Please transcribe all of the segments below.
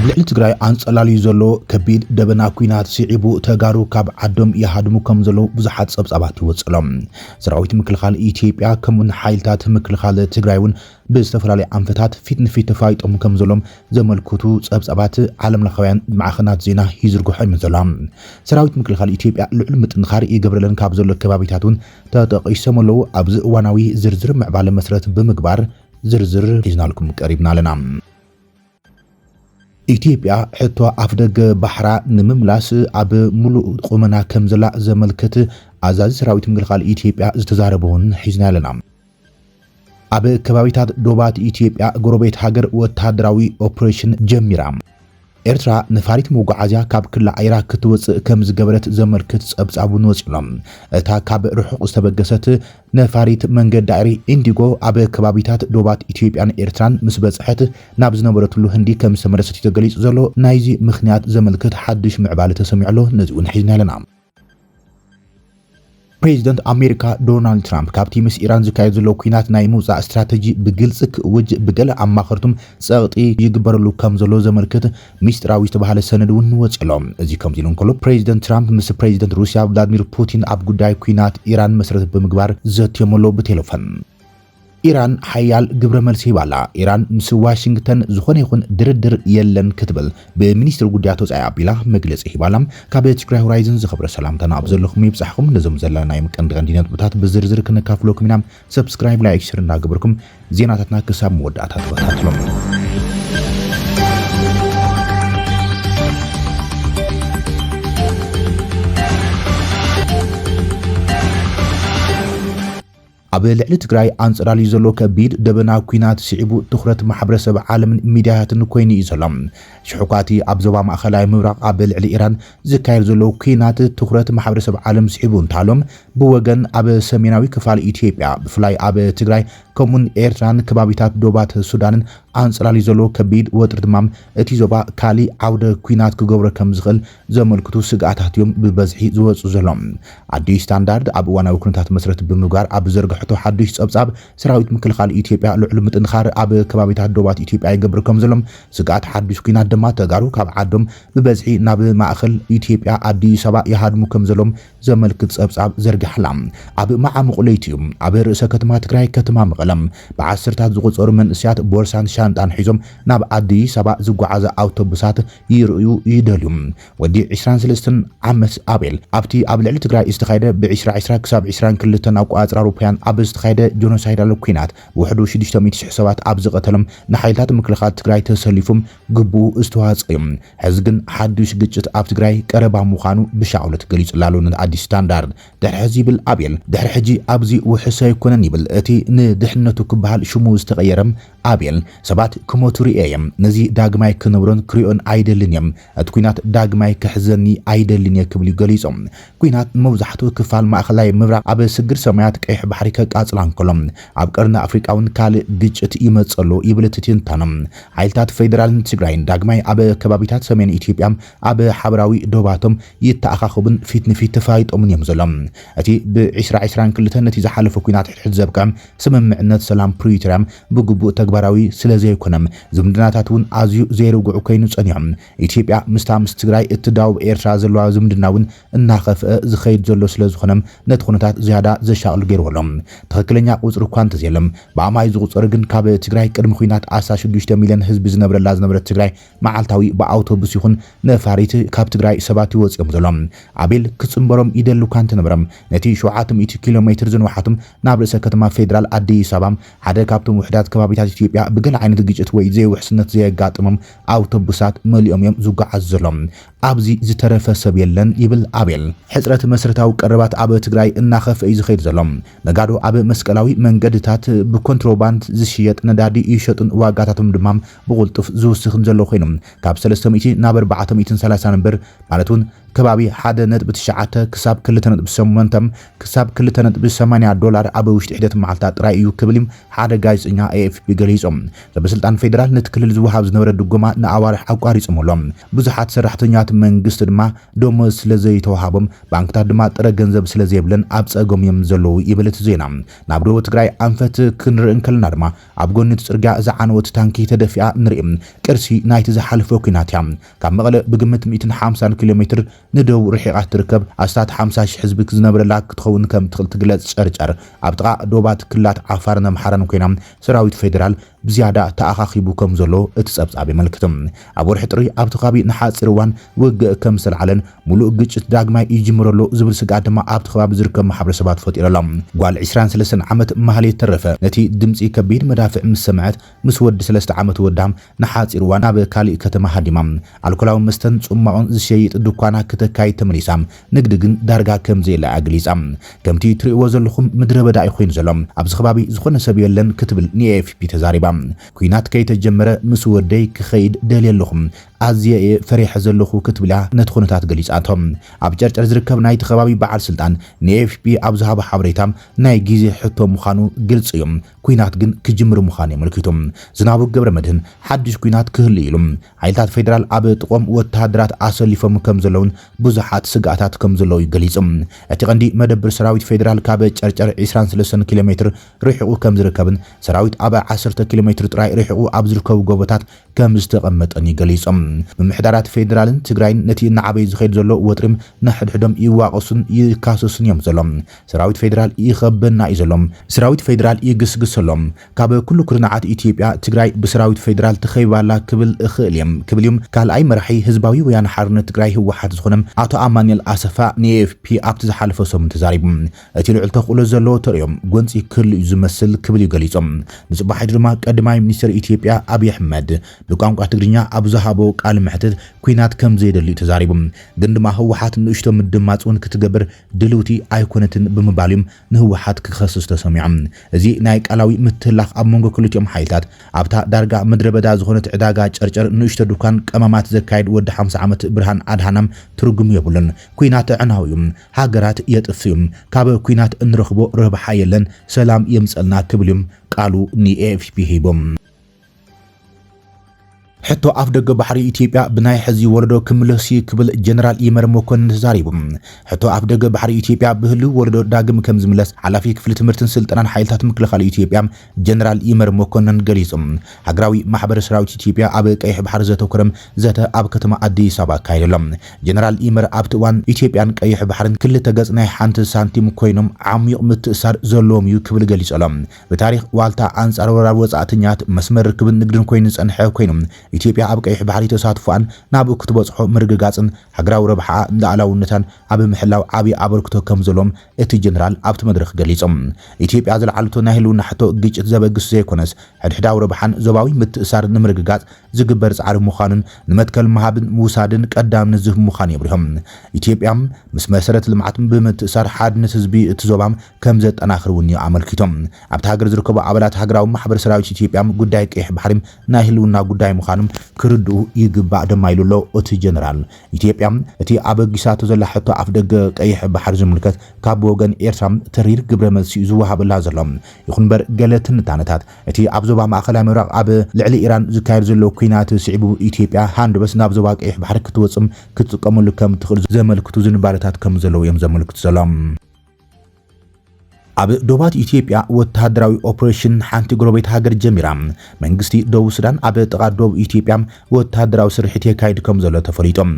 ኣብ ልዕሊ ትግራይ አንጸላልዩ ዘሎ ከቢድ ደበና ኩናት ሲዒቡ ተጋሩ ካብ ዓዶም ይሃድሙ ከም ዘሎ ብዙሓት ጸብጻባት ይወጽሎም ሰራዊት ምክልኻል ኢትዮጵያ ከምኡን ሓይልታት ምክልኻል ትግራይውን ብዝተፈላለዩ አንፈታት ፊት ንፊት ተፋይጦም ከም ዘሎም ዘመልክቱ ጸብጻባት ዓለም ለኻውያን ማዕኸናት ዜና ይዝርግሑ ይመዘሎም ሰራዊት ምክልኻል ኢትዮጵያ ልዑል ምጥንኻር ይገብረለን ካብ ዘሎ ከባቢታቱን ተጠቂሶም ኣለው ኣብዚ እዋናዊ ዝርዝር ምዕባለ መሰረት ብምግባር ዝርዝር ሒዝናልኩም ቀሪብና ኣለና ኢትዮጵያ ሕቶ ኣፍደገ ባሕራ ንምምላስ ኣብ ሙሉእ ቁመና ከም ዘላ ዘመልክት ኣዛዚ ሰራዊት ምክልኻል ኢትዮጵያ ዝተዛረበውን ሒዝና ኣለና ኣብ ከባቢታት ዶባት ኢትዮጵያ ጎረቤት ሃገር ወታደራዊ ኦፕሬሽን ጀሚራ ኤርትራ ነፋሪት መጓዓዝያ ካብ ክላ አይራ ክትወፅእ ከም ዝገበረት ዘመልክት ጸብጻቡን ወጽሎም እታ ካብ ርሑቕ ዝተበገሰት ነፋሪት መንገዲ ዳይሪ ኢንዲጎ ኣብ ከባቢታት ዶባት ኢትዮጵያን ኤርትራን ምስ በጽሐት ናብ ዝነበረትሉ ህንዲ ከም ዝተመለሰት ተገሊጹ ዘሎ ናይዚ ምኽንያት ዘመልክት ሓድሽ ምዕባለ ተሰሚዑሎ ነዚውን ሒዝና ኣለና ፕሬዚደንት አሜሪካ ዶናልድ ትራምፕ ካብቲ ምስ ኢራን ዝካየድ ዘሎ ኩናት ናይ ምውፃእ ስትራቴጂ ብግልጽ ክውጅ ብገለ ኣማኸርቱም ጸቕጢ ይግበረሉ ከም ዘሎ ዘመልክት ሚስጥራዊ ዝተባሃለ ሰነድ እውን ወጽሎም እዚ ከም ኢሉ እንከሎ ፕሬዚደንት ትራምፕ ምስ ፕሬዚደንት ሩስያ ቭላድሚር ፑቲን ኣብ ጉዳይ ኩናት ኢራን መሰረት ብምግባር ዘትየመሎ ብቴሌፎን ኢራን ሓያል ግብረ መልሲ ይባላ ኢራን ምስ ዋሽንግተን ዝኾነ ይኹን ድርድር የለን ክትብል ብሚኒስትር ጉዳያት ወጻኢ ኣቢላ መግለጺ ይባላም ካብ ትግራይ ሆራይዘን ዝኽብረ ሰላምታና ኣብ ዘለኹም ይብጻሕኩም ነዞም ዘለና ናይ ቀንዲ ነጥብታት ብዝርዝር ክንካፍለኩም ኢና ሰብስክራይብ ላይክ ሼር እናገበርኩም ዜናታትና ክሳብ መወዳእታ ተኸታተሉም ኣብ ልዕሊ ትግራይ አንጸላልዩ ዘሎ ከቢድ ደበና ኩናት ሲዒቡ ትኹረት ማሕበረሰብ ዓለምን ሚድያታትን ኮይኑ እዩ ዘሎ ሽሑካቲ ኣብ ዞባ ማእኸላይ ምብራቕ ኣብ ልዕሊ ኢራን ዝካየድ ዘሎ ኩናት ትኹረት ማሕበረሰብ ዓለም ሲዒቡ እንታሎም ብወገን ኣብ ሰሜናዊ ክፋል ኢትዮጵያ ብፍላይ ኣብ ትግራይ ከምኡን ኤርትራን ከባቢታት ዶባት ሱዳንን አንጸላልዩ ዘሎ ከቢድ ወጥሪ ድማ እቲ ዞባ ካሊእ ዓውደ ኩናት ክገብሮ ከም ዝኽእል ዘመልክቱ ስግኣታት እዮም ብበዝሒ ዝወፁ ዘሎም ኣዲስ ስታንዳርድ ኣብ እዋናዊ ኩነታት መሰረት ብምግባር ኣብ ዘርግሕቶ ሓድሽ ጸብጻብ ሰራዊት ምክልኻል ኢትዮጵያ ልዑል ምጥንኻር ኣብ ከባቢታት ዶባት ኢትዮጵያ ይገብር ከም ዘሎም ስግኣት ሓድሽ ኩናት ድማ ተጋሩ ካብ ዓዶም ብበዝሒ ናብ ማእኸል ኢትዮጵያ ኣዲስ ኣበባ ይሃድሙ ከም ዘሎም ዘመልክት ጸብጻብ ዘርግሕላ ኣብ ማዓሙቕ ለይቲ ኣብ ርእሰ ከተማ ትግራይ ከተማ መቐለም ብዓሰርታት ዝቑጸሩ መንእስያት ቦርሳን ሻንጣን ሒዞም ናብ ኣዲስ ኣበባ ዝጓዓዛ ኣውቶቡሳት ይርዩ ይደልዩ ወዲ 23 ዓመት ኣቤል ኣብቲ ኣብ ልዕሊ ትግራይ ዝተኻየደ ብ2020 ክሳብ 22 ኣቆጻጽራ ኣውሮፓውያን ኣብ ዝተኻየደ ጆኖሳይዳል ኩናት ውሕዱ 600 ሰባት ኣብ ዝቐተሎም ንሓይልታት ምክልኻል ትግራይ ተሰሊፎም ግቡእ ዝተዋጽዩ ሕዚ ግን ሓድሽ ግጭት ኣብ ትግራይ ቀረባ ምዃኑ ብሻዕውለት ገሊጹ ላሎ ንኣዲስ ስታንዳርድ ድሕሪ ሕዚ ይብል ኣቤል ድሕሪ ሕጂ ኣብዚ ውሕሰ ኣይኮነን ይብል እቲ ንድሕነቱ ክበሃል ሽሙ ዝተቐየረም ኣቤል ሰባት ክሞቱ ርአዮም ነዚ ዳግማይ ክነብሮን ክሪኦን ኣይደልን እዮም እቲ ኩናት ዳግማይ ክሕዘኒ ኣይደልን እየ ክብል ገሊጾም ኩናት መብዛሕትኡ ክፋል ማእኸላይ ምብራቕ ኣብ ስግር ሰማያት ቀይሕ ባሕሪ ከቃጽላ እንከሎም ኣብ ቀርኒ ኣፍሪቃውን ካልእ ግጭት ይመጸሉ ይብል እቲ ትንታኖም ሓይልታት ፌደራልን ትግራይን ዳግማይ ኣብ ከባቢታት ሰሜን ኢትዮጵያ ኣብ ሓበራዊ ዶባቶም ይተኣኻኸቡን ፊት ንፊት ተፋይጦምን እዮም ዘሎም እቲ ብ2022 ነቲ ዝሓለፈ ኩናት ሕድሕድ ዘብቅዕ ስምምዕነት ሰላም ፕሪቶሪያ ብግቡእ ተግባራዊ ስለዘይኮነም ዝምድናታት እውን ኣዝዩ ዘይርጉዑ ኮይኑ ጸኒሖም ኢትዮጵያ ምስ ትግራይ እትዳውብ ኤርትራ ዘለዋ ዝምድናውን እናኸፍአ ዝኸይድ ዘሎ ስለዝኾነም ነቲ ኩነታት ዝያዳ ዘሻቕል ገይርዎሎም ትኽክለኛ ቁጽሪ እኳ እንተዘየለም ብኣማይ ዝቑጸሩ ግን ካብ ትግራይ ቅድሚ ኩናት 16 ሚልዮን ህዝቢ ዝነበረላ ዝነበረት ትግራይ መዓልታዊ ብኣውቶቡስ ይኹን ነፋሪት ካብ ትግራይ ሰባት ይወጽኦም ዘሎም ኣቤል ክጽምበሮም ይደሉ እኳ እንተነበረም ነቲ 700 ኪሎ ሜትር ዝንውሓቱም ናብ ርእሰ ከተማ ፌደራል ኣዲስ ኣበባ ሓደ ካብቶም ውሕዳት ከባቢታት ኢትዮጵያ ብገለ ዓይነት ግጭት ወይ ዘይውሕስነት ዘየጋጥሞም ኣውቶቡሳት መሊኦም እዮም ዝጓዓዙ ዘሎም ኣብዚ ዝተረፈ ሰብ የለን ይብል ኣቤል ሕጽረት መሰረታዊ ቀረባት ኣብ ትግራይ እናኸፍአ እዩ ዝኸይድ ዘሎም ነጋዶ ኣብ መስቀላዊ መንገድታት ብኮንትሮባንድ ዝሽየጥ ነዳዲ ይሸጡን ዋጋታቶም ድማ ብቁልጡፍ ዝውስኽን ዘሎ ኮይኖም ካብ 300 ናብ 430 ነበር ማለት እውን ከባቢ 1.9 ክሳብ 2.8 ክሳብ 2.8 ዶላር ኣብ ውሽጢ ሒደት መዓልታት ጥራይ እዩ ክብል ሓደ ጋዜጠኛ AFP ገሊጾም ሰበስልጣን ፌደራል ነቲ ክልል ዝወሃብ ዝነበረ ድጎማ ንኣዋርሕ ኣቋሪጾምሎም ብዙሓት ሰራሕተኛታት መንግስቲ ድማ ደሞዝ ስለዘይተዋሃቦም ባንክታት ድማ ጥረ ገንዘብ ስለዘይብለን ኣብ ጸገም እዮም ዘለዉ ይብለት ዜና ናብ ደቡብ ትግራይ ኣንፈት ክንርኢ ከለና ድማ ኣብ ጎኒ ጽርግያ ዝዓነወት ታንኪ ተደፊኣ ንርኢ ቅርሲ ናይቲ ዝሓለፈ ኩናት እያ ካብ መቐለ ብግምት 150 ኪሎ ሜትር ንደቡብ ርሒቓት ትርከብ ኣስታት 50,000 ህዝቢ ዝነበረላ ክትኸውን ከም ትኽእል ትግለጽ ጨርጨር ኣብ ጥቓ ዶባት ክላት ዓፋርን ኣምሓራን ኮይና ሰራዊት ፌደራል ብዝያዳ ተኣኻኺቡ ከም ዘሎ እቲ ጸብጻብ ይመልክት ኣብ ወርሒ ጥሪ ኣብ ተኻቢ ንሓጽር እዋን ውግእ ከም ዝተልዓለን ሙሉእ ግጭት ዳግማይ ይጅምረሎ ዝብል ስጋት ድማ ኣብ ተኸባቢ ዝርከብ ማሕበረሰባት ፈጢሮሎም ጓል 23 ዓመት ማህሌት ተረፈ ነቲ ድምጺ ከቢድ መዳፍዕ ምስ ሰምዐት ምስ ወዲ 3 ዓመት ወዳም ንሓጽር እዋን ናብ ካልእ ከተማ ሃዲማ ኣልኮላዊ መስተን ጽማቕን ዝሸይጥ ድኳና ከተካይድ ተመሊሳ ንግዲ ግን ዳርጋ ከም ዘየላ ኣግሊጻ ከምቲ ትርእይዎ ዘለኹም ምድረ በዳ ኮይኑ ዘሎ ኣብዚ ከባቢ ዝኾነ ሰብ የለን ክትብል ንኤፍፒ ተዛሪባ ኩናት ከይተጀመረ ምስ ወደይ ክኸይድ ደልየለኹም ኣዝየ ፈሪሕ ዘለኹ ክትብላ ነቲ ኩነታት ገሊጻቶም ኣብ ጨርጨር ዝርከብ ናይቲ ከባቢ በዓል ስልጣን ንኤፍፒ ኣብ ዝሃበ ሓበሬታ ናይ ግዜ ሕቶ ምዃኑ ግልጽ እዩ ኩናት ግን ክጅምር ምዃኑ የመልክቶም ዝናቡ ገብረ መድህን ሓድሽ ኩናት ክህሉ ኢሉ ሓይልታት ፌደራል ኣብ ጥቆም ወተሃደራት ኣሰሊፎም ከም ዘለውን ብዙሓት ስጋታት ከም ዘለዉ ይገሊጹ እቲ ቀንዲ መደበር ሰራዊት ፌደራል ካብ ጨርጨር 23 ኪሎ ሜትር ርሒቑ ከም ዝርከብን ሰራዊት ኣብ 10 ኪሎ ሜትር ጥራይ ርሒቑ ኣብ ዝርከቡ ጎቦታት ከም ዝተቐመጠን ይገሊጾም ምምሕዳራት ፌደራልን ትግራይን ነቲ ንዓበይ ዝኸይድ ዘሎ ወጥሪም ንሕድሕዶም ይዋቀሱን ይካሰሱን እዮም ዘሎም ሰራዊት ፌደራል ይኸበና እዩ ዘሎም ሰራዊት ፌደራል ይግስግሰሎም ካብ ኩሉ ኩርናዓት ኢትዮጵያ ትግራይ ብሰራዊት ፌደራል ተኸይባላ ክብል እኽእል እዮም ካልኣይ መራሒ ህዝባዊ ወያነ ሓርነት ትግራይ ህወሓት ዝኾነ ኣቶ ኣማኑኤል ኣሰፋ ንኤፍፒ ኣብቲ ዝሓለፈ ሰሙን ተዛሪቡ እቲ ልዑል ተኽእሎ ዘለዎ ተርእዮም ጎንፂ ክህሉ እዩ ዝመስል ክብል እዩ ገሊጾም ንጽባሕ ድማ ቀዳማይ ሚኒስትር ኢትዮጵያ ኣብይ ኣሕመድ ብቋንቋ ትግርኛ ኣብ ዝሃቦ ቃል ምሕተት ኩናት ከም ዘይደልዩ ተዛሪቡ ግን ድማ ህወሓት ንእሽቶ ምድማጽውን ክትገብር ድልውቲ ኣይኮነትን ብምባልዮም ንህወሓት ክኸስስ ተሰሚዑ እዚ ናይ ቃላዊ ምትላኽ ኣብ መንጎ ክልቲኦም ሓይልታት ኣብታ ዳርጋ ምድረ በዳ ዝኾነት ዕዳጋ ጨርጨር ንእሽቶ ዱካን ቀመማት ዘካይድ ወዲ 50 ዓመት ብርሃን ኣድሃናም ትርጉም የብሉን ኩናት ዕናው እዩ ሃገራት የጥፍዩ ካብ ኩናት እንረኽቦ ረብሓ የለን ሰላም የምጸልና ክብልዮም ቃሉ ንኤፍፒ ሂቦም ሕቶ ኣፍ ደገ ባሕሪ ኢትዮጵያ ብናይ ሕዚ ወለዶ ክምለሲ ክብል ጀነራል ይመር መኮንን ተዛሪቡ ሕቶ ኣፍ ደገ ባሕሪ ኢትዮጵያ ብህሉ ወለዶ ዳግም ከም ዝምለስ ሓላፊ ክፍሊ ትምህርትን ስልጠናን ሓይልታት ምክልኻል ኢትዮጵያ ጀነራል ይመር መኮንን ገሊጹ ሃገራዊ ማሕበር ሰራዊት ኢትዮጵያ ኣብ ቀይሕ ባሕሪ ዘተኮረም ዘተ ኣብ ከተማ አዲስ አበባ ካይደሎም ጀነራል ይመር ኣብቲ እዋን ኢትዮጵያን ቀይሕ ባሕርን ክልተ ገጽ ናይ ሓንቲ ሳንቲም ኮይኖም ዓሚቕ ምትእሳር ዘለዎም እዩ ክብል ገሊጾሎም ብታሪኽ ዋልታ ኣንጻር ወራር ወጻእተኛት መስመር ርክብን ንግድን ኮይኑ ጸንሐ ኮይኖም ኢትዮጵያ ኣብ ቀይሕ ባሕሪ ተሳትፎን ናብ ክትበጽሖ ምርግጋጽን ሃገራዊ ረብሓ ላዕላውነታን ኣብ ምሕላው ዓቢ ኣበርክቶ ከም ዘሎም እቲ ጀነራል ኣብቲ መድረኽ ገሊጾም ኢትዮጵያ ዝለዓለቶ ናይ ህልውና ሕቶ ግጭት ዘበግስ ዘይኮነስ ሕድሕዳዊ ረብሓን ዞባዊ ምትእሳር ንምርግጋጽ ዝግበር ጻዕሪ ምዃኑን ንመትከል መሃብን ምውሳድን ቀዳምነት ዝህብ ምዃኑ የብርሆም ኢትዮጵያ ምስ መሰረት ልምዓት ብምትእሳር ሓድነት ህዝቢ እቲ ዞባም ከም ዘጠናኽርውን ኣመልኪቶም ኣብቲ ሃገር ዝርከቡ ኣባላት ሃገራዊ ማሕበር ሰራዊት ኢትዮጵያ ጉዳይ ቀይሕ ባሕሪ ናይ ህልውና ጉዳይ ምዃኑ ክርድኡ ይግባእ ድማ ኢሉሎ እቲ ጀነራል ኢትዮጵያ እቲ ኣበጊሳቶ ዘላ ሕቶ ኣፍ ደገ ቀይሕ ባሕሪ ዝምልከት ካብ ወገን ኤርትራ ተሪር ግብረ መልሲ ዝወሃበላ ዘሎ ይኹን በር ገለ ትንታነታት እቲ ኣብ ዞባ ማእከላይ ምብራቕ ኣብ ልዕሊ ኢራን ዝካየድ ዘሎ ኩናት ስዒቡ ኢትዮጵያ ሃንደበስ ናብ ዞባ ቀይሕ ባሕሪ ክትወጽም ክትጥቀመሉ ከም ትኽእል ዘመልክቱ ዝንባረታት ከም ዘለዉ እዮም ዘመልክቱ ዘሎም ኣብ ዶባት ኢትዮጵያ ወተሃደራዊ ኦፕሬሽን ሓንቲ ጎረቤት ሃገር ጀሚራ መንግስቲ ደቡብ ሱዳን ኣብ ጥቓ ደቡብ ኢትዮጵያ ወተሃደራዊ ስርሒት የካይድ ከም ዘሎ ተፈሊጦም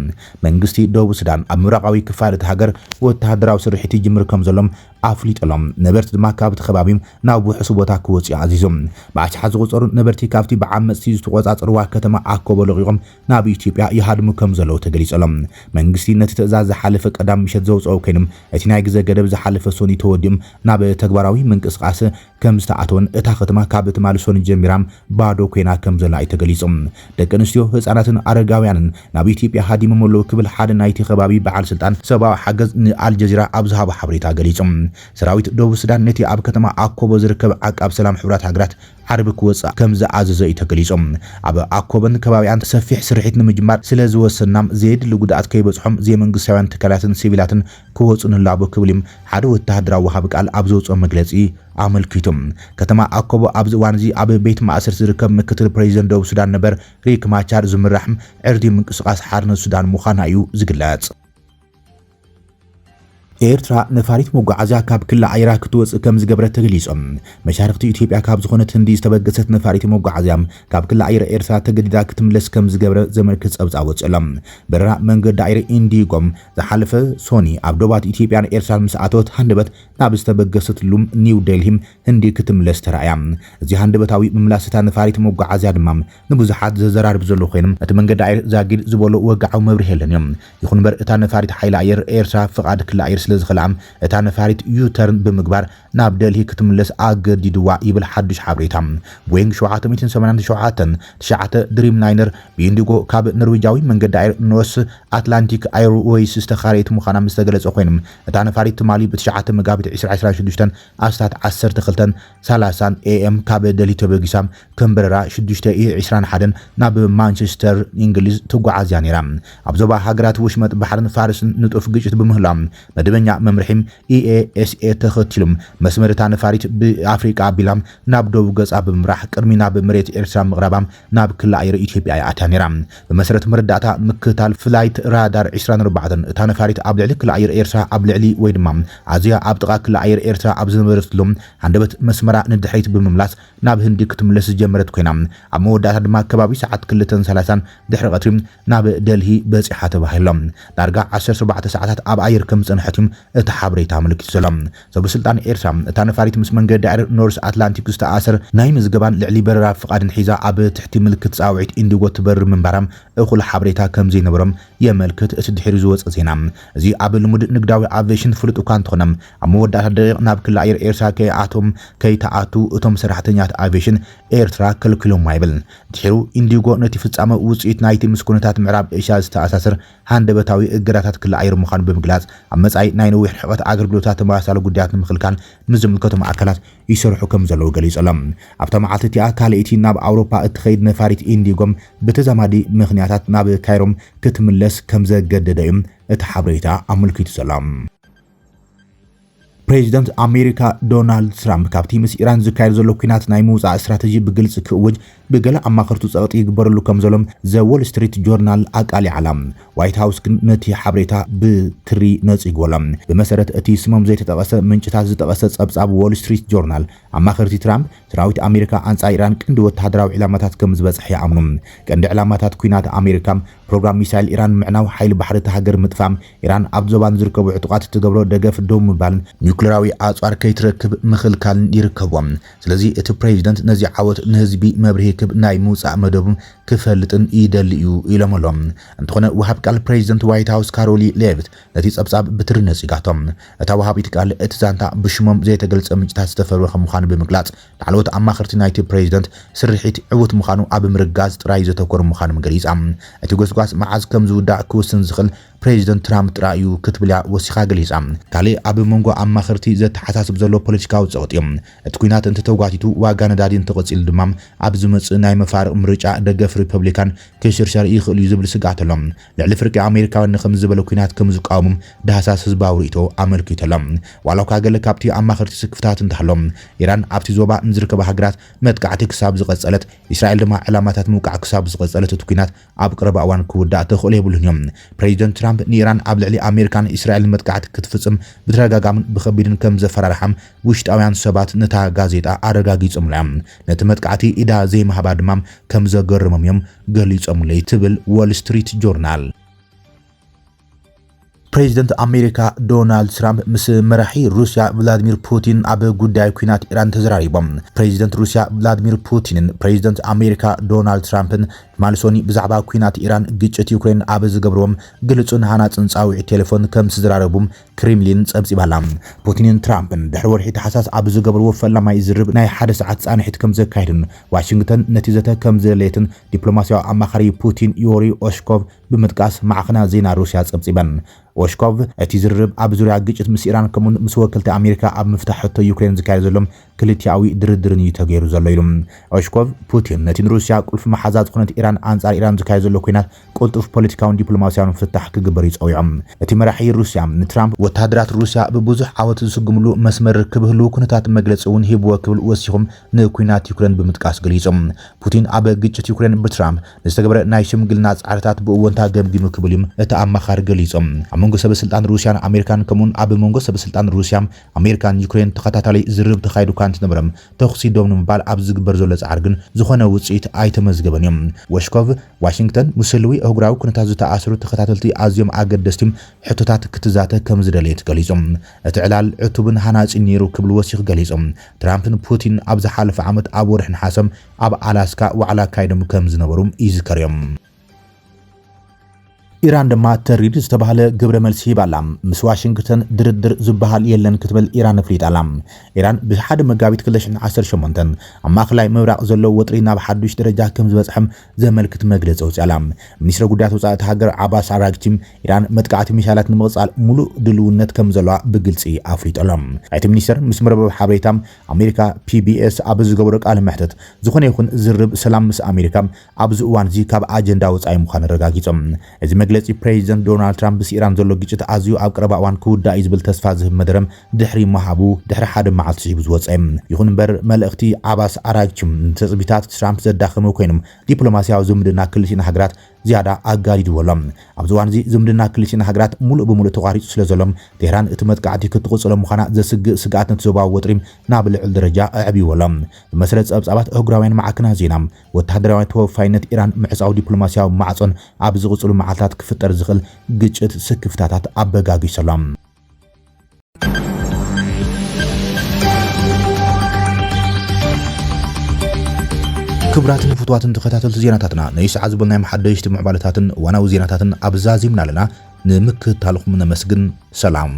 መንግስቲ ደቡብ ሱዳን ኣብ ምብራቃዊ ክፋል እቲ ሃገር ወተሃደራዊ ስርሒት ይጅምር ከም ዘሎም ኣፍሊጦሎም ነበርቲ ድማ ካብቲ ከባቢ ናብ ውሕስ ቦታ ክወጽኡ ኣዚዞም ብኣሽሓ ዝቑጸሩ ነበርቲ ካብቲ ብዓመጽቲ ዝተቆጻጸርዋ ከተማ ኣኮቦ ለቒቖም ናብ ኢትዮጵያ ይሃድሙ ከም ዘለዉ ተገሊጾሎም መንግስቲ ነቲ ትእዛዝ ዝሓለፈ ቀዳም ምሸት ዘውጽኦ ኮይኖም እቲ ናይ ግዜ ገደብ ዝሓለፈ ሶኒ ተወዲኦም ናብ ተግባራዊ ምንቅስቃስ ከም ዝተኣተወን እታ ከተማ ካብ ትማል ሶኒ ጀሚራም ባዶ ኮይና ከም ዘላ ተገሊጾም ደቂ ኣንስትዮ ህፃናትን ኣረጋውያንን ናብ ኢትዮጵያ ሃዲሞም ኣለዉ ክብል ሓደ ናይቲ ከባቢ በዓል ስልጣን ሰብኣዊ ሓገዝ ንኣልጀዚራ ኣብ ዝሃቦ ሓበሬታ ገሊጾም ሰራዊት ደቡብ ሱዳን ነቲ ኣብ ከተማ ኣኮቦ ዝርከብ ዓቃብ ሰላም ሕብራት ሃገራት ዓርቢ ክወፅእ ከም ዝኣዘዘ እዩ ተገሊጾም። ኣብ ኣኮቦን ከባቢያን ሰፊሕ ስርሒት ንምጅማር ስለ ዝወሰናም ዘየድሊ ጉድኣት ከይበጽሖም ዘመንግስታውያን ትካላትን ሲቪላትን ክወፁ ንላቦ ክብል ሓደ ወተሃደራዊ ወሃቢ ቃል ኣብ ዘውፅኦ መግለጺ ኣመልኪቶም። ከተማ ኣኮቦ ኣብዚ እዋን እዚ ኣብ ቤት ማእሰር ዝርከብ ምክትል ፕሬዚደንት ደቡብ ሱዳን ነበር ሪክ ማቻር ዝምራሕ ዕርዲ ምንቅስቃስ ሓርነት ሱዳን ምዃና እዩ ዝግለጽ። ኤርትራ ነፋሪት መጓዓዝያ ካብ ክልል ዓይራ ክትወፅእ ከም ዝገበረት ተገሊጾም። መሻርክቲ ኢትዮጵያ ካብ ዝኾነት ህንዲ ዝተበገሰት ነፋሪት መጓዓዝያ ካብ ክልል ዓይራ ኤርትራ ተገዲዳ ክትምለስ ከም ዝገበረ ዘመልክት ጸብጻብ ወጽሎም። በረራ መንገዲ ዓይራ ኢንዲጎም ዝሓለፈ ሶኒ ኣብ ደባት ኢትዮጵያን ኤርትራን ምስ ኣተወት ሃንደበት ናብ ዝተበገሰትሉም ኒው ዴልሂ ህንዲ ክትምለስ ተራእያ። እዚ ሃንደበታዊ ምምላስታ ነፋሪት መጓዓዝያ ድማ ንብዙሓት ዘዘራርብ ዘሎ ኮይኖም እቲ መንገዲ ዓይራ ዛጊድ ዝበሎ ወጋዓዊ መብርሂ የለን እዮም። ይኹን እምበር እታ ነፋሪት ሓይሊ ኣየር ኤርትራ ፍቓድ ክልል ዓይራ ስለ ዝኸልዓም እታ ነፋሪት ዩተርን ብምግባር ናብ ደልሂ ክትምለስ ኣገዲድዋ ይብል ሓዱሽ ሓበሬታ። ቦይንግ 787 ድሪም ላይነር ብኢንዲጎ ካብ ኖርዌጃዊ መንገዲ ዓይር ኖስ ኣትላንቲክ ኤርዌይስ ዝተኻረየት ምዃና ምስ ተገለጸ ኮይኖም እታ ነፋሪት ትማሊ ብ9 መጋቢት 2026 ኣስታት 12:30 AM ካብ ደልሂ ተበጊሳ ከም በረራ 6:21 ናብ ማንቸስተር እንግሊዝ ትጓዓዝያ ነይራ። ኣብ ዞባ ሃገራት ወሽመጥ ባሕርን ፋርስን ንጡፍ ግጭት ብምህላው መደበኛ መምርሒም EASA ተኸቲሎም መስመር እታ ነፋሪት ብኣፍሪቃ ኣቢላም ናብ ደቡብ ገጻ ብምራሕ ቅድሚ ናብ መሬት ኤርትራ ምቕራባም ናብ ክልል ዓይሪ ኢትዮጵያ ኣትያ ነይራ። ብመሰረት መረዳእታ ምክታል ፍላይት ራዳር 24 እታ ነፋሪት ኣብ ልዕሊ ክልል ዓይሪ ኤርትራ ኣብ ልዕሊ ወይ ድማ ኣዝያ ኣብ ጥቓ ክልል ዓይሪ ኤርትራ ኣብ ዝነበረትሎም ሃንደበት መስመራ ንድሕሪት ብምምላስ ናብ ህንዲ ክትምለስ ዝጀመረት ኮይና ኣብ መወዳእታ ድማ ከባቢ ሰዓት 2:30 ድሕሪ ቀትሪ ናብ ደልሂ በፂሓ ተባሂሎም ዳርጋ 14 ሰዓታት ኣብ ኣየር ከም ፀንሐት እቲ ሓበሬታ ምልክት ሰላም ሰበስልጣን ኤርትራ እታ ነፋሪት ምስ መንገዲ ዓይር ኖርስ አትላንቲክ ዝተኣሰር ናይ ምዝገባን ልዕሊ በረራ ፍቃድን ሒዛ ኣብ ትሕቲ ምልክት ጻውዒት ኢንዲጎ ትበር ምንባራም እኹል ሓበሬታ ከም ዘይነበሮም የመልክት እቲ ድሕሪ ዝወፀ ዜና እዚ ኣብ ልሙድ ንግዳዊ ኣቪዬሽን ፍሉጥ እኳ እንተኾነም ኣብ መወዳእታ ደቂቕ ናብ ክልል ዓይር ኤርትራ ከይተኣቱ እቶም ሰራሕተኛታት ኣቪዬሽን ኤርትራ ከልክሎም ይብል ድሕሩ ኢንዲጎ ነቲ ፍጻመ ውጽኢት ናይቲ ምስ ኩነታት ምዕራብ ኤሽያ ዝተኣሳሰር ሃንደበታዊ እግራታት ክልል ዓይር ምዃኑ ብምግላጽ ኣብ መጻኢ ናይ ነዊሕ ርሕቀት ኣገልግሎታት ተመሳሳሊ ጉዳያት ንምኽልካል ምዝምልከቶም ኣካላት ይሰርሑ ከም ዘለዉ ገሊጾሎም። ኣብታ መዓልቲ እቲኣ ካልእቲ ናብ ኣውሮፓ እትኸይድ ነፋሪት ኢንዲጎም ብተዛማዲ ምኽንያታት ናብ ካይሮም ክትምለስ ከም ዘገደደ እዩ እቲ ሓበሬታ ኣመልኪቱ ሰላም። ፕሬዚደንት ኣሜሪካ ዶናልድ ትራምፕ ካብቲ ምስ ኢራን ዝካየድ ዘሎ ኩናት ናይ ምውፃእ ስትራቴጂ ብግልጽ ክእውጅ ብገለ ኣማኸርቱ ጸቕጢ ይግበረሉ ከም ዘሎም ዘ ዎል ስትሪት ጆርናል ኣቃሊዓላ ዋይት ሃውስ ግን ነቲ ሓበሬታ ብትሪ ነፂግዎሎም። ብመሰረት እቲ ስሞም ዘይተጠቐሰ ምንጭታት ዝጠቐሰ ጸብጻብ ዎል ስትሪት ጆርናል ኣማኸርቲ ትራምፕ ሰራዊት ኣሜሪካ ኣንጻር ኢራን ቅንዲ ወተሃደራዊ ዕላማታት ከም ዝበጽሕ ይኣምኑ። ቀንዲ ዕላማታት ኩናት ኣሜሪካ ፕሮግራም ሚሳይል ኢራን ምዕናው ሓይሊ ባሕሪ ሃገር ምጥፋም ኢራን ኣብ ዞባን ዝርከቡ ዕጡቃት ትገብሮ ደገፍ ደው ምባልን ኒውክሌራዊ ኣጽዋር ከይትረክብ ምኽልካልን ይርከብዎም። ስለዚ እቲ ፕሬዚደንት ነዚ ዓወት ንህዝቢ መብርሂ ክብ ናይ ምውፃእ መደቡ ክፈልጥን ይደሊ እዩ ኢሎምሎም። እንተኾነ ወሃብ ቃል ፕሬዚደንት ዋይት ሃውስ ካሮሊ ሌቪት ነቲ ጸብጻብ ብትሪ ነፂጋቶም። እታ ወሃቢት ቃል እቲ ዛንታ ብሽሞም ዘይተገልጸ ምንጭታት ዝተፈርወ ከም ምዃኑ ብምግላጽ ላዕለዎት ኣማኸርቲ ናይቲ ፕሬዚደንት ስርሒት ዕውት ምዃኑ ኣብ ምርጋዝ ጥራይ ዘተኮረ ምዃኑ ገሊጻ። እቲ ጎስጓስ መዓዝ ከም ዝውዳእ ክውስን ዝኽእል ፕሬዚደንት ትራምፕ ጥራዩ ክትብልያ ወሲኻ ገሊጻ። ካልእ ኣብ መንጎ ኣማኸርቲ ዘተሓሳስብ ዘሎ ፖለቲካዊ ጸቕጢ እዮም። እቲ ኩናት እንተተጓቲቱ ዋጋ ነዳዲ እንተቐፂሉ ድማ ኣብ ዝመጽእ ናይ መፋርቕ ምርጫ ደገፍ ሪፐብሊካን ክሽርሸር ይኽእል እዩ ዝብል ስጋት ኣሎም። ልዕሊ ፍርቂ ኣሜሪካውያን ንከም ዝበለ ኩናት ከም ዝቃወሙ ዳሃሳስ ህዝባዊ ርእይቶ ኣመልኪቶሎም። ዋላ እኳ ገለ ካብቲ ኣማኸርቲ ስክፍታት እንተሃሎም ኢራን ኣብቲ ዞባ ንዝርከባ ሃገራት መጥቃዕቲ ክሳብ ዝቐጸለት እስራኤል ድማ ዕላማታት ምውቃዕ ክሳብ ዝቐጸለት እቲ ኩናት ኣብ ቀረባ እዋን ክውዳእ ተኽእሎ የብሉን እዮም። ፕሬዚደንት ትራምፕ ንኢራን ኣብ ልዕሊ ኣሜሪካን እስራኤልን መጥቃዕቲ ክትፍጽም ብተረጋጋምን ብኸቢድን ከም ዘፈራርሓም ውሽጣውያን ሰባት ነታ ጋዜጣ ኣረጋጊጾም እዮም። ነቲ መጥቃዕቲ ኢዳ ዘይምሃባ ድማ ከም ዘገርሞም እዮም ገሊጾምለይ ትብል ዎል ስትሪት ጆርናል። ፕሬዚደንት ኣሜሪካ ዶናልድ ትራምፕ ምስ መራሒ ሩስያ ቭላድሚር ፑቲን ኣብ ጉዳይ ኩናት ኢራን ተዘራሪቦም። ፕሬዚደንት ሩስያ ቭላድሚር ፑቲንን ፕሬዚደንት ኣሜሪካ ዶናልድ ትራምፕን ማልሶኒ ብዛዕባ ኩናት ኢራን ግጭት ዩክሬን ኣብ ዝገብርዎም ግልጹን ሃናጽን ጻውዒት ቴሌፎን ከም ዝዘራረቡም ክሬምሊን ጸብጺባላ። ፑቲንን ትራምፕን ድሕሪ ወርሒ ታሕሳስ ኣብ ዝገብርዎ ፈላማይ ዝርብ ናይ 1 ሰዓት ጻንሒት ከም ዘካይድን ዋሽንግተን ነቲ ዘተ ከም ዘድለየትን ዲፕሎማስያዊ ኣማኻሪ ፑቲን ዩሪ ኦሽኮቭ ብምጥቃስ ማዕኸና ዜና ሩስያ ጸብጺበን። ኦሽኮቭ እቲ ዝርብ ኣብ ዙርያ ግጭት ምስ ኢራን ከምኡን ምስ ወከልቲ ኣሜሪካ ኣብ ምፍታሕ ሕቶ ዩክሬን ዝካየድ ዘሎም ክልቲያዊ ድርድርን እዩ ተገይሩ ዘሎ ኢሉ ኦሽኮቭ ፑቲን ነቲ ሩስያ ቁልፍ መሓዛ ዝኾነት ኢራን ኣንጻር ኢራን ዝካየድ ዘሎ ኩናት ቁልጡፍ ፖለቲካውን ዲፕሎማስያውን ፍታሕ ክግበር ይጸውዖም እቲ መራሒ ሩስያ ንትራምፕ ወታደራት ሩስያ ብብዙሕ ዓወት ዝስግምሉ መስመር ክብህሉ ኩነታት መግለፂ እውን ሂብዎ ክብል ወሲኹም ንኩናት ዩክሬን ብምጥቃስ ገሊፆም ፑቲን ኣብ ግጭት ዩክሬን ብትራምፕ ንዝተገበረ ናይ ሽምግልና ጻዕርታት ብእወንታ ገምጊሙ ክብል እዩ እቲ ኣማኻሪ ገሊፆም ኣብ መንጎ ሰበስልጣን ሩስያን ኣሜሪካን ከምኡን ኣብ መንጎ ሰበስልጣን ሩስያ ኣሜሪካን ዩክሬን ተኸታታሊ ዝርብ ተኻይዱ እንትነበረም ተኽሲ ዶም ንምባል ኣብ ዝግበር ዘሎ ጻዕር ግን ዝኾነ ውጽኢት ኣይተመዝገበን እዮም ወሽኮቭ ዋሽንግተን ሙስልዊ እህጉራዊ ኩነታት ዝተኣሰሩ ተኸታተልቲ ኣዝዮም ኣገደስቲ ሕቶታት ክትዛተ ከም ዝደለየት ገሊፆም እቲ ዕላል ዕቱብን ሃናጺን ነይሩ ክብል ወሲኽ ገሊፆም ትራምፕን ፑቲን ኣብ ዝሓለፈ ዓመት ኣብ ወርሒ ነሓሰም ኣብ ኣላስካ ዋዕላ ካይዶም ከም ዝነበሩ ይዝከር እዮም ኢራን ድማ ተሪድ ዝተባሃለ ግብረ መልሲ ይባላ ምስ ዋሽንግተን ድርድር ዝበሃል የለን ክትብል ኢራን ፍሊጣላ ኢራን ብሓደ መጋቢት 2018 ኣብ ማእከላይ ምብራቕ ዘሎ ወጥሪ ናብ ሓዱሽ ደረጃ ከም ዝበፅሐም ዘመልክት መግለፂ ወፅያላ ሚኒስትር ጉዳያት ወፃኢ ሃገር ዓባስ አራግቺ ኢራን መጥቃዕቲ ሚሳይላት ንምቕፃል ሙሉእ ድልውነት ከም ዘለዋ ብግልፂ ኣፍሊጦሎም እቲ ሚኒስትር ምስ መርበብ ሓበሬታ ኣሜሪካ ፒቢኤስ ኣብ ዝገበሮ ቃለ መሕተት ዝኾነ ይኹን ዝርብ ሰላም ምስ ኣሜሪካ ኣብዚ እዋን እዚ ካብ ኣጀንዳ ወፃኢ ምዃኑ ረጋጊፆም እዚ መግለፂ ፕሬዚደንት ዶናልድ ትራምፕ ብኢራን ዘሎ ግጭት ኣዝዩ ኣብ ቀረባ እዋን ክውዳእ ዝብል ተስፋ ዝህብ መደረም ድሕሪ መሃቡ ድሕሪ ሓደ መዓልቲ ሒቡ ዝወፀ ይኹን እምበር መልእኽቲ ዓባስ አራግቺ ተፅቢታት ትራምፕ ዘዳኸመ ኮይኖም ዲፕሎማስያዊ ዝምድና ክልቲና ሃገራት ዝያዳ ኣጋዲድዎሎም ኣብዚ እዋን እዚ ዝምድና ክልቲና ሃገራት ሙሉእ ብሙሉእ ተቋሪፁ ስለ ዘሎም ቴህራን እቲ መጥቃዕቲ ክትቆፅሎም ምዃና ዘስግእ ስጋኣት ነቲ ዞባዊ ወጥሪ ናብ ልዕል ደረጃ ኣዕብይዎሎም ብመሰረት ፀብፃባት እህጉራውያን ማዕከናት ዜና ወታደራዊ ተወፋይነት ኢራን ምዕፃዊ ዲፕሎማስያዊ ማዕፆን ኣብ ዝቕፅሉ መዓልታት ክፍጠር ዝኽእል ግጭት ስክፍታታት ኣበጋጊሶሎም ክብራትን ፍትዋትን ተኸታተልቲ ዜናታትና ናይ ሰዓት ዝበልናይ መሓደሽቲ ምዕባለታትን ዋናዊ ዜናታትን ኣብዛዚምና ኣለና ንምክትታልኩም ነመስግን ሰላም